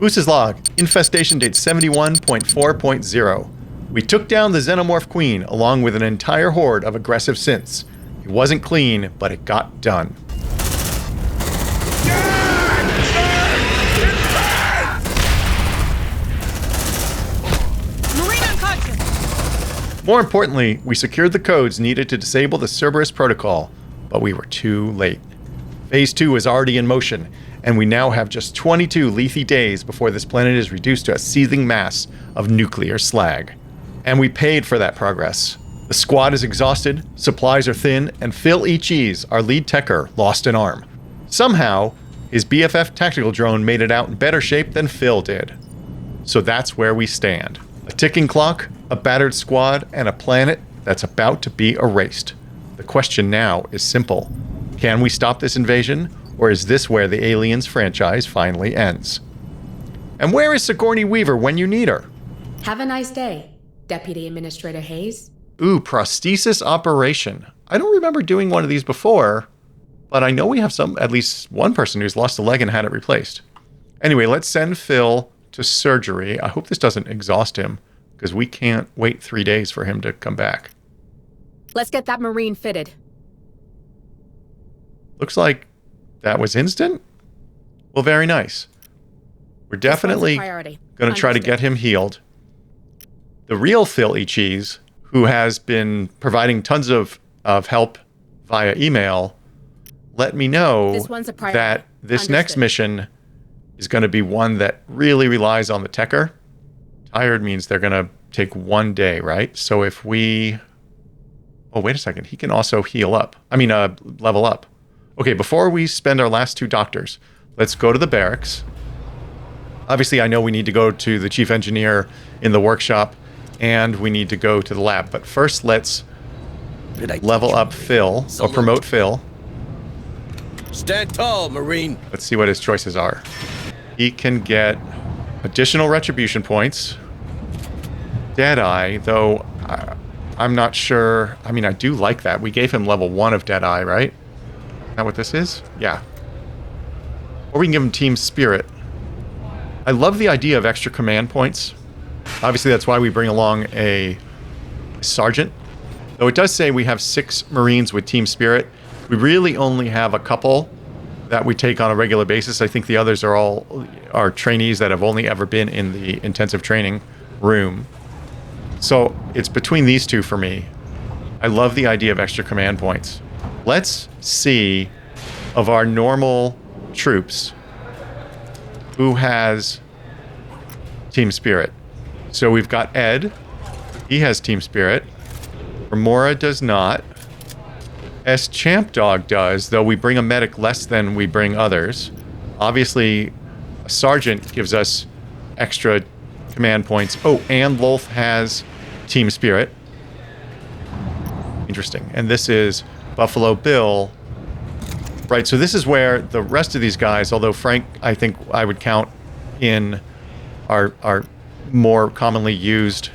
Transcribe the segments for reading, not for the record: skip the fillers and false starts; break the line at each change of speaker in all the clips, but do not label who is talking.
Moose's log. Infestation date 71.4.0. We took down the Xenomorph Queen along with an entire horde of aggressive synths. It wasn't clean, but it got done.
Marine unconscious!
More importantly, we secured the codes needed to disable the Cerberus protocol, but we were too late. Phase 2 is already in motion, and we now have just 22 lethe days before this planet is reduced to a seething mass of nuclear slag. And we paid for that progress. The squad is exhausted, supplies are thin, and Phil E. Cheese, our lead techer, lost an arm. Somehow, his BFF tactical drone made it out in better shape than Phil did. So that's where we stand. A ticking clock, a battered squad, and a planet that's about to be erased. The question now is simple. Can we stop this invasion, or is this where the Aliens franchise finally ends? And where is Sigourney Weaver when you need her?
Have a nice day, Deputy Administrator Hayes.
Ooh, prosthesis operation. I don't remember doing one of these before, but I know we have at least one person who's lost a leg and had it replaced. Anyway, let's send Phil to surgery. I hope this doesn't exhaust him, because we can't wait 3 days for him to come back.
Let's get that Marine fitted.
Looks like that was instant? Well, very nice. We're definitely going to try to get him healed. The real Phil E. Cheese, who has been providing tons of help via email, let me know that this next mission is going to be one that really relies on the techer. Tired means they're going to take 1 day, right? So if we... Oh, wait a second. He can also heal up. Level up. Okay, before we spend our last 2 doctors, let's go to the barracks. Obviously, I know we need to go to the chief engineer in the workshop, and we need to go to the lab. But first, let's level up Phil, or promote Phil.
Stand tall, Marine.
Let's see what his choices are. He can get additional retribution points. Deadeye, though I'm not sure. I do like that. We gave him level 1 of Deadeye, right? Is that what this is? Yeah. Or we can give him Team Spirit. I love the idea of extra command points. Obviously, that's why we bring along a sergeant. Though it does say we have 6 Marines with Team Spirit. We really only have a couple that we take on a regular basis. I think the others are all trainees that have only ever been in the intensive training room. So it's between these 2 for me. I love the idea of extra command points. Let's see, of our normal troops, who has Team Spirit. So we've got Ed. He has Team Spirit. Remora does not. S. Champ Dog does, though we bring a medic less than we bring others. Obviously, a sergeant gives us extra command points. Oh, and Lolth has Team Spirit. Interesting. And this is Buffalo Bill. Right, so this is where the rest of these guys, although Frank, I think I would count in our more commonly used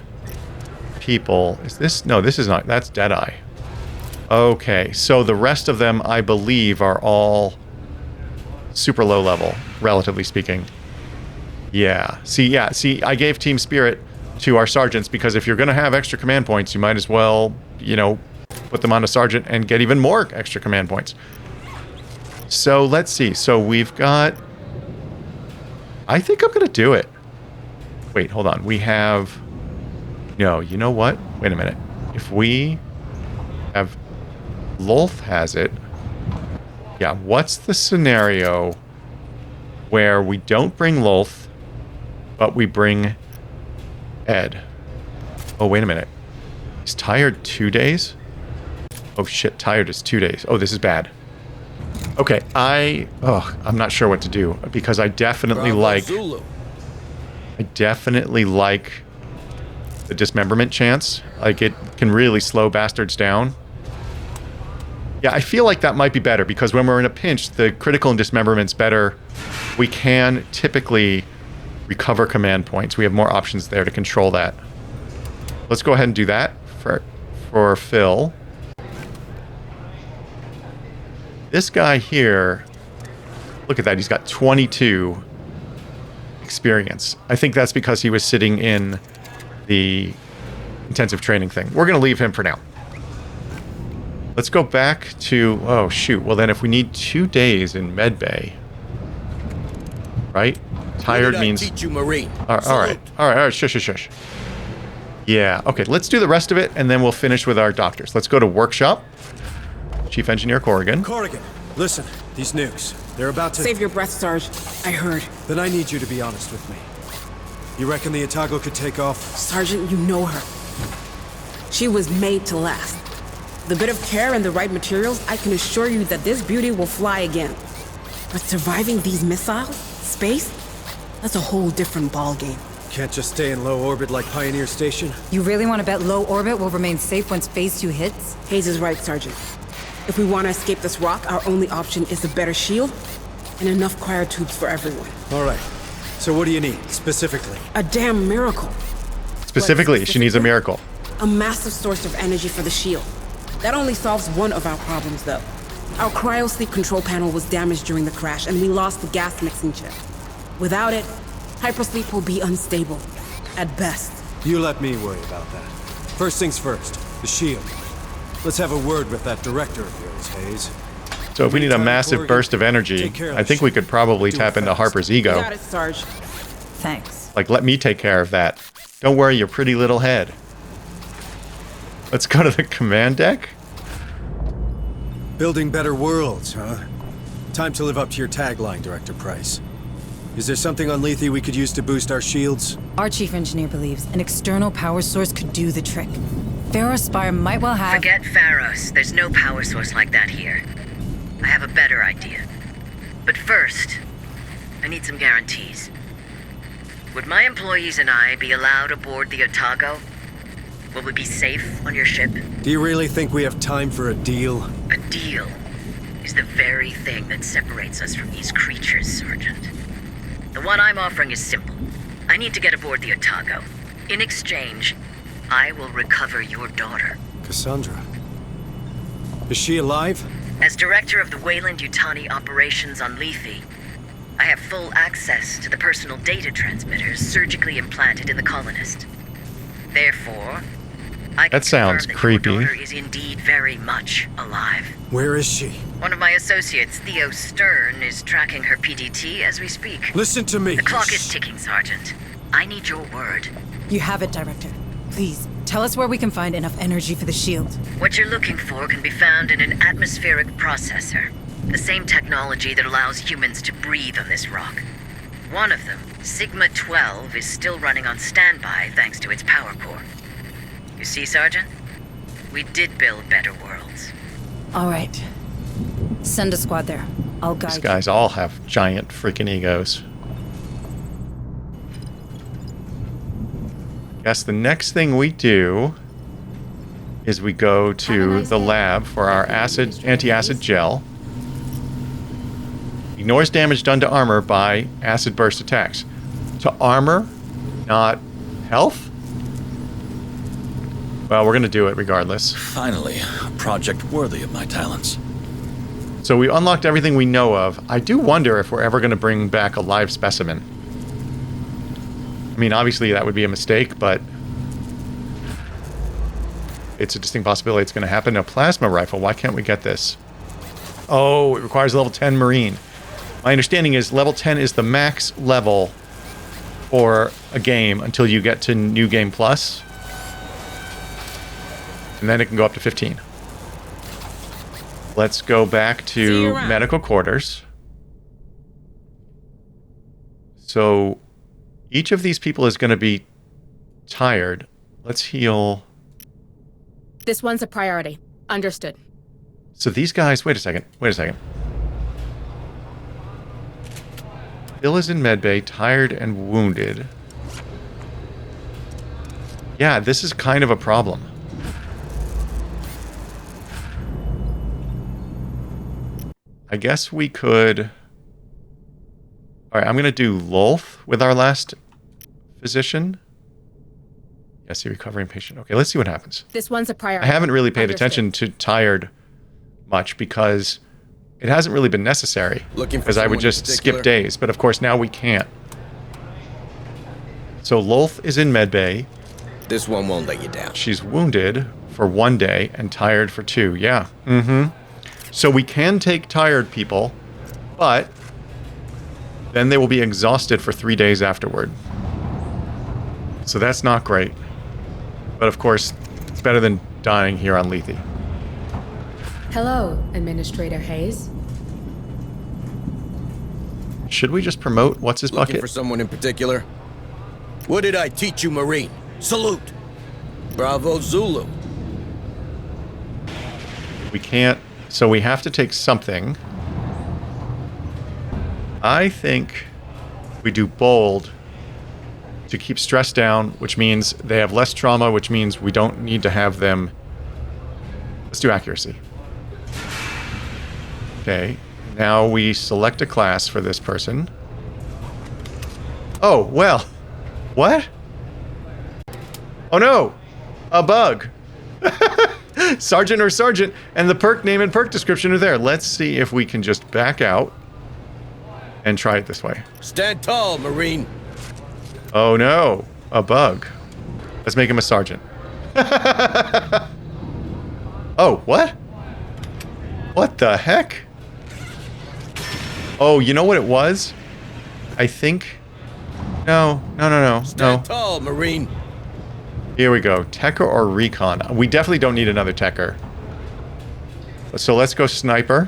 people. Is this? No, this is not. That's Deadeye. Okay, so the rest of them, I believe, are all super low level, relatively speaking. Yeah. See, I gave Team Spirit to our sergeants because if you're going to have extra command points, you might as well, put them on a sergeant and get even more extra command points. So let's see. So we've got... I think I'm going to do it. Wait, hold on. We have... No, you know what? Wait a minute. If we have... Lolth has it. Yeah, what's the scenario where we don't bring Lolth, but we bring Ed? Oh, wait a minute. Is Tired 2 days? Oh shit, Tired is 2 days. Oh, this is bad. Okay, I'm not sure what to do because I definitely like the dismemberment chance. Like, it can really slow bastards down. Yeah, I feel like that might be better because when we're in a pinch, the critical and dismemberment's better. We can typically recover command points. We have more options there to control that. Let's go ahead and do that for Phil. This guy here, look at that, he's got 22. experience. I think that's because he was sitting in the intensive training thing. We're going to leave him for now. Let's go back to... Oh, shoot. Well, then if we need 2 days in medbay... Right? Tired means...
Teach you, Marine.
All right. Shush. Yeah, okay. Let's do the rest of it, and then we'll finish with our doctors. Let's go to workshop. Chief Engineer Corrigan.
Corrigan, listen. These nukes, they're about to...
Save your breath, Sarge. I heard.
Then I need you to be honest with me. You reckon the Otago could take off?
Sergeant, you know her. She was made to last. The bit of care and the right materials, I can assure you that this beauty will fly again. But surviving these missiles? Space? That's a whole different ballgame.
Can't just stay in low orbit like Pioneer Station?
You really want to bet low orbit will remain safe once Phase 2 hits?
Hayes is right, Sergeant. If we want to escape this rock, our only option is a better shield and enough cryotubes for everyone.
All right. So what do you need, specifically?
A damn miracle.
Specifically, she needs a miracle.
A massive source of energy for the shield. That only solves one of our problems, though. Our cryosleep control panel was damaged during the crash, and we lost the gas mixing chip. Without it, hypersleep will be unstable, at best.
You let me worry about that. First things first, the shield. Let's have a word with that director of yours, Hayes.
So if we need a massive burst of energy, I think we could probably tap into Harper's ego.
Got it, Sarge.
Thanks.
Like, let me take care of that. Don't worry your pretty little head. Let's go to the command deck.
Building better worlds, huh? Time to live up to your tagline, Director Price. Is there something on Lethe we could use to boost our shields?
Our chief engineer believes an external power source could do the trick. Pharaoh Spire might well have...
Forget Pharos. There's no power source like that here. I have a better idea. But first, I need some guarantees. Would my employees and I be allowed aboard the Otago? Will we be safe on your ship?
Do you really think we have time for a deal?
A deal is the very thing that separates us from these creatures, Sergeant. The one I'm offering is simple. I need to get aboard the Otago. In exchange, I will recover your daughter.
Cassandra. Is she alive?
As director of the Wayland-Yutani operations on Lethe, I have full access to the personal data transmitters surgically implanted in the colonist. Therefore, I can
That sounds
confirm that
creepy.
your daughter is indeed very much alive.
Where is she?
One of my associates, Theo Stern, is tracking her PDT as we speak.
Listen to me.
The clock is ticking, Sergeant. I need your word.
You have it, Director. Please, tell us where we can find enough energy for the shield.
What you're looking for can be found in an atmospheric processor. The same technology that allows humans to breathe on this rock. One of them, Sigma 12, is still running on standby thanks to its power core. You see, Sergeant? We did build better worlds.
All right. Send a squad there. I'll guide
These guys all have giant freaking egos. Guess the next thing we do is we go to the lab for our anti-acid gel. Ignores damage done to armor by acid burst attacks. To armor, not health? Well, we're going to do it regardless.
Finally, a project worthy of my talents.
So we unlocked everything we know of. I do wonder if we're ever going to bring back a live specimen. I mean, obviously that would be a mistake, but it's a distinct possibility it's going to happen. A plasma rifle, why can't we get this? Oh, it requires level 10 Marine. My understanding is level 10 is the max level for a game until you get to New Game Plus. And then it can go up to 15. Let's go back to medical quarters. So each of these people is going to be tired. Let's heal.
This one's a priority. Understood.
So these guys, wait a second. Bill is in medbay, tired and wounded. Yeah, this is kind of a problem. I guess we could... Alright, I'm going to do Lolth with our last physician. Yes, the recovering patient. Okay, let's see what happens.
This one's a priority.
I haven't really paid
Understood.
attention to tired much because it hasn't really been necessary.
Looking for
Because I would
someone in
just
particular?
skip days, but of course now we can't. So Lolth is in medbay.
This one won't let you down.
She's wounded for 1 day and tired for 2. Yeah. So we can take tired people, but then they will be exhausted for 3 days afterward. So that's not great. But of course, it's better than dying here on Lethe.
Hello, Administrator Hayes.
Should we just promote what's his
Looking
bucket?
for someone in particular? What did I teach you, Marine? Salute. Bravo, Zulu.
We can't, so we have to take something. I think we do bold to keep stress down, which means they have less trauma, which means we don't need to have them. Let's do accuracy. Okay, now we select a class for this person. Oh, well. What? Oh no! A bug! Sergeant or Sergeant, and the perk name and perk description are there. Let's see if we can just back out and try it this way.
Stand tall, Marine.
Oh no, a bug. Let's make him a sergeant. Oh, what? What the heck? Oh, you know what it was? I think... No.
Stand tall, Marine.
Here we go. Techer or recon? We definitely don't need another Techer. So let's go sniper.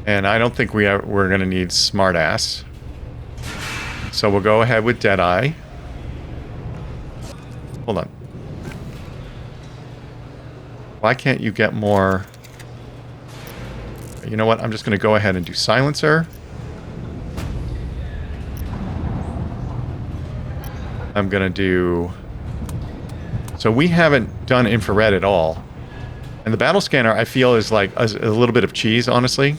And I don't think we're going to need smartass. So we'll go ahead with Deadeye. Hold on. Why can't you get more... You know what? I'm just going to go ahead and do silencer. I'm going to do... So we haven't done infrared at all. And the battle scanner, I feel, is like a little bit of cheese, honestly.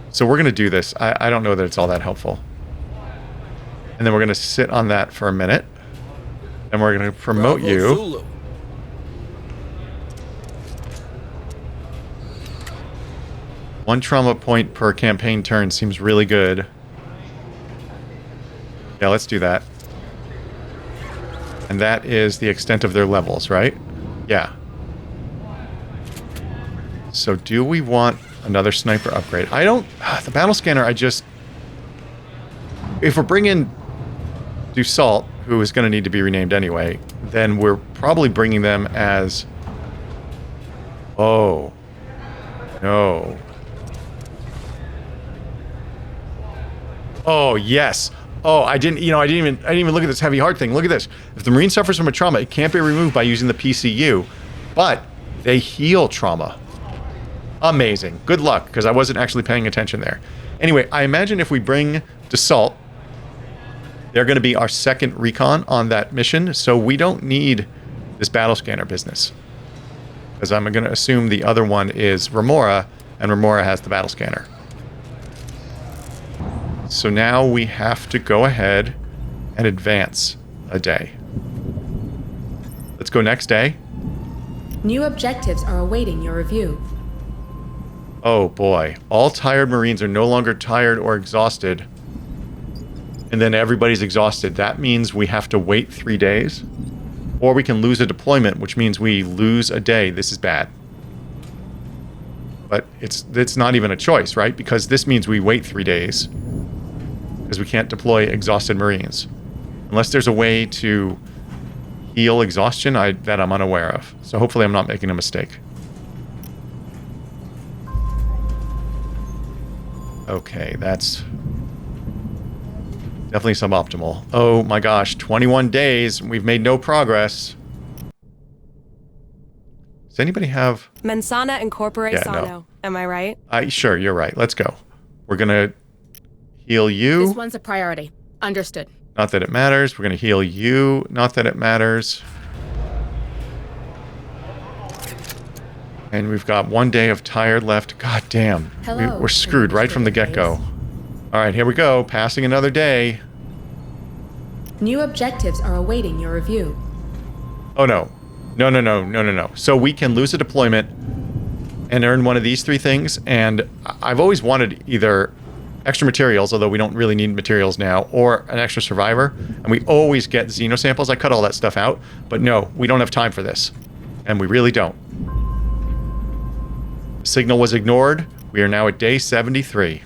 So we're going to do this. I don't know that it's all that helpful. And then we're going to sit on that for a minute. And we're going to promote
Bravo,
you.
Zulu.
One trauma point per campaign turn seems really good. Yeah, let's do that. And that is the extent of their levels, right? Yeah. So do we want another sniper upgrade? I don't... The battle scanner, I just... If we're bringing Dussault, who is going to need to be renamed anyway, then we're probably bringing them as... Oh. No. Oh, yes. Oh, I didn't even look at this heavy heart thing. Look at this. If the Marine suffers from a trauma, it can't be removed by using the PCU, but they heal trauma. Amazing. Good luck, because I wasn't actually paying attention there. Anyway, I imagine if we bring Dassault, they're going to be our second recon on that mission, so we don't need this battle scanner business. Because I'm going to assume the other one is Remora, and Remora has the battle scanner. So now we have to go ahead and advance a day. Let's go next day.
New objectives are awaiting your review.
Oh boy. All tired Marines are no longer tired or exhausted. And then everybody's exhausted. That means we have to wait 3 days. Or we can lose a deployment, which means we lose a day. This is bad. But it's not even a choice, right? Because this means we wait 3 days. Because we can't deploy exhausted Marines. Unless there's a way to heal exhaustion that I'm unaware of. So hopefully I'm not making a mistake. Okay, that's definitely suboptimal. Oh my gosh, 21 days. We've made no progress. Does anybody have...
Mensana incorpore
Yeah,
sano.
no.
Am I right?
Sure, you're right. Let's go. We're going to heal you.
This one's a priority. Understood.
Not that it matters. We're going to heal you. Not that it matters. And we've got 1 day of tired left. God damn.
Hello,
We're screwed right from the get-go. All right, here we go. Passing another day.
New objectives are awaiting your review.
Oh, no. No. So we can lose a deployment, and earn one of these 3 things. And I've always wanted either extra materials, although we don't really need materials now, or an extra survivor. And we always get xeno samples. I cut all that stuff out, but no, we don't have time for this. And we really don't. Signal was ignored. We are now at day 73.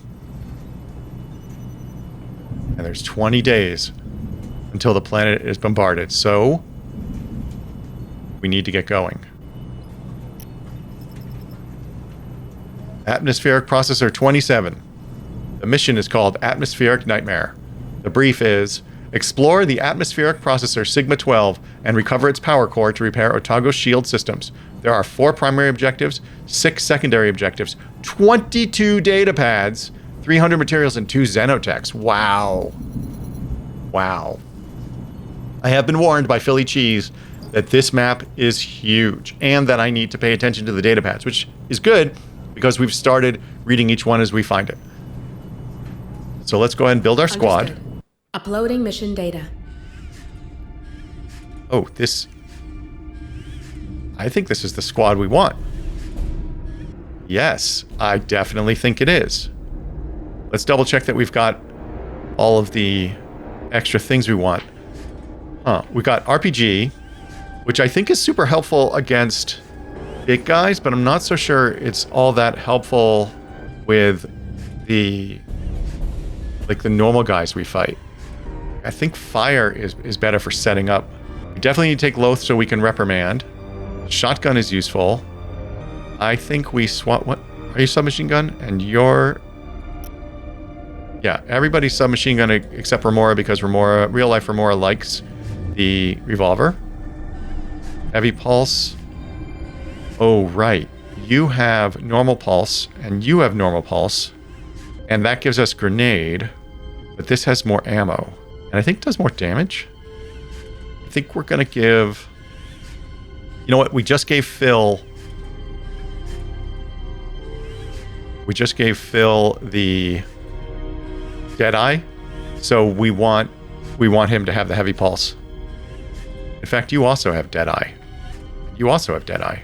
And there's 20 days until the planet is bombarded. So we need to get going. Atmospheric Processor 27. The mission is called Atmospheric Nightmare. The brief is, explore the Atmospheric Processor Sigma-12 and recover its power core to repair Otago's shield systems. There are 4 primary objectives, 6 secondary objectives, 22 data pads, 300 materials, and 2 xenotechs. Wow. Wow. I have been warned by Philly Cheese that this map is huge and that I need to pay attention to the data pads, which is good because we've started reading each one as we find it. So let's go ahead and build our squad.
Understood. Uploading mission data.
Oh, this... I think this is the squad we want. Yes, I definitely think it is. Let's double check that we've got all of the extra things we want. We got RPG, which I think is super helpful against big guys, but I'm not so sure it's all that helpful with the normal guys we fight. I think fire is better for setting up. We definitely need to take Loath so we can reprimand. Shotgun is useful. I think we swap... What? Are you submachine gun? And you're... Yeah, everybody's submachine gun except Remora because Remora, real life Remora likes the revolver. Heavy pulse. Oh, right. You have normal pulse, and you have normal pulse. And that gives us grenade. But this has more ammo. And I think it does more damage. I think we're going to give... You know what? We just gave Phil... We just gave Phil the Deadeye. So we want him to have the heavy pulse. In fact, you also have Deadeye. You also have Deadeye.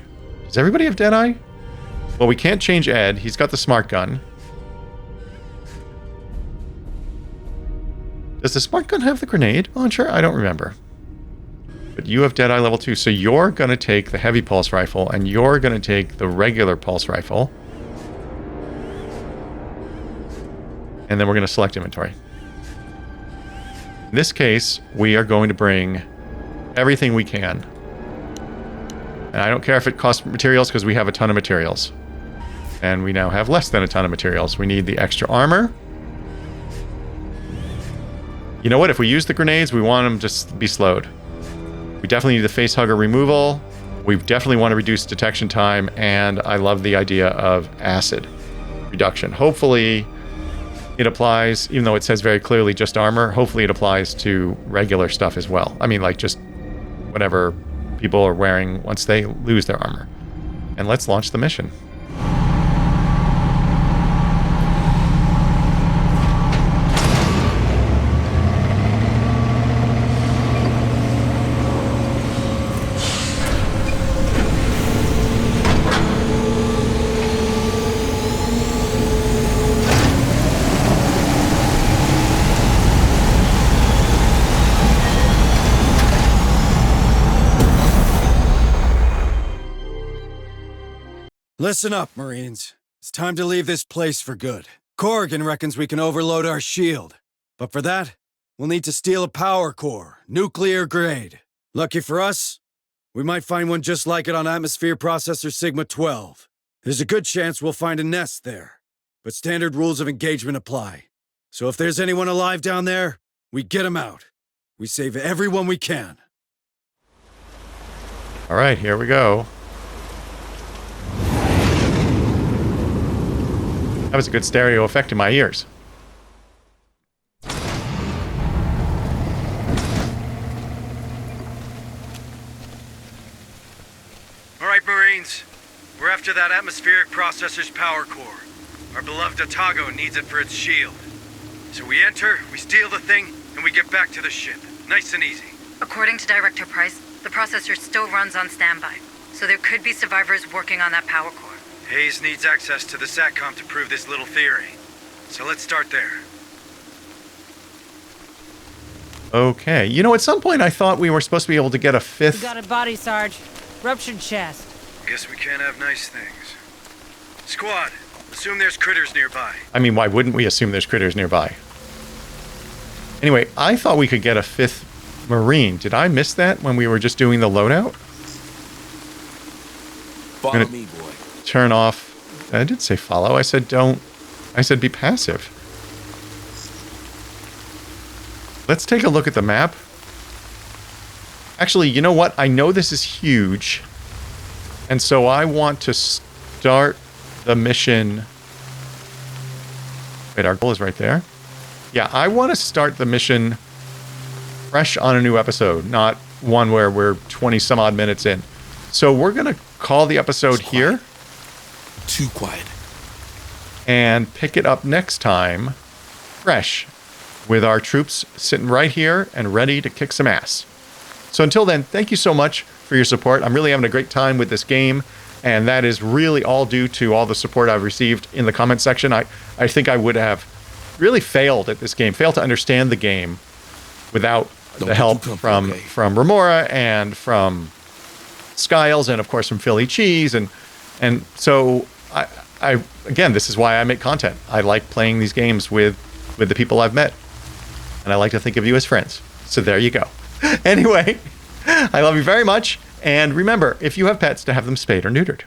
Does everybody have Deadeye? Well, we can't change Ed. He's got the smart gun. Does the smart gun have the grenade launcher? I don't remember. But you have Deadeye level 2. So you're going to take the heavy pulse rifle, and you're going to take the regular pulse rifle. And then we're going to select inventory. In this case, we are going to bring everything we can. And I don't care if it costs materials because we have a ton of materials. And we now have less than a ton of materials. We need the extra armor. You know what? If we use the grenades, we want them to be slowed. We definitely need the face hugger removal. We definitely want to reduce detection time. And I love the idea of acid reduction. Hopefully it applies, even though it says very clearly just armor, hopefully it applies to regular stuff as well. I mean, like just whatever people are wearing once they lose their armor. And let's launch the mission.
Listen up, Marines. It's time to leave this place for good. Corrigan reckons we can overload our shield. But for that, we'll need to steal a power core, nuclear grade. Lucky for us, we might find one just like it on Atmosphere Processor Sigma-12. There's a good chance we'll find a nest there. But standard rules of engagement apply. So if there's anyone alive down there, we get them out. We save everyone we can.
All right, here we go. That was a good stereo effect in my ears.
All right, Marines. We're after that atmospheric processor's power core. Our beloved Otago needs it for its shield. So we enter, we steal the thing, and we get back to the ship. Nice and easy.
According to Director Price, the processor still runs on standby, so there could be survivors working on that power core.
Hayes needs access to the SATCOM to prove this little theory. So let's start there.
Okay. You know, at some point I thought we were supposed to be able to get a
We
fifth.
got a body, Sarge. Ruptured chest.
Guess we can't have nice things. Squad, assume there's critters nearby.
I mean, why wouldn't we assume there's critters nearby? Anyway, I thought we could get a fifth Marine. Did I miss that when we were just doing the loadout?
Follow me, boy.
Turn off. I did say follow. I said don't. I said be passive. Let's take a look at the map. Actually, you know what? I know this is huge. And so I want to start the mission. Wait, our goal is right there. Yeah, I want to start the mission fresh on a new episode, not one where we're 20 some odd minutes in. So we're going to call the episode here.
Too quiet.
And pick it up next time fresh with our troops sitting right here and ready to kick some ass. So until then, thank you so much for your support. I'm really having a great time with this game, and that is really all due to all the support I've received in the comment section. I think I would have really failed at this game, failed to understand the game without the help from Remora and from Skiles and of course from Philly Cheese, and so I again, this is why I make content. I like playing these games with the people I've met, and I like to think of you as friends. So there you go. Anyway, I love you very much, and remember, if you have pets, to have them spayed or neutered.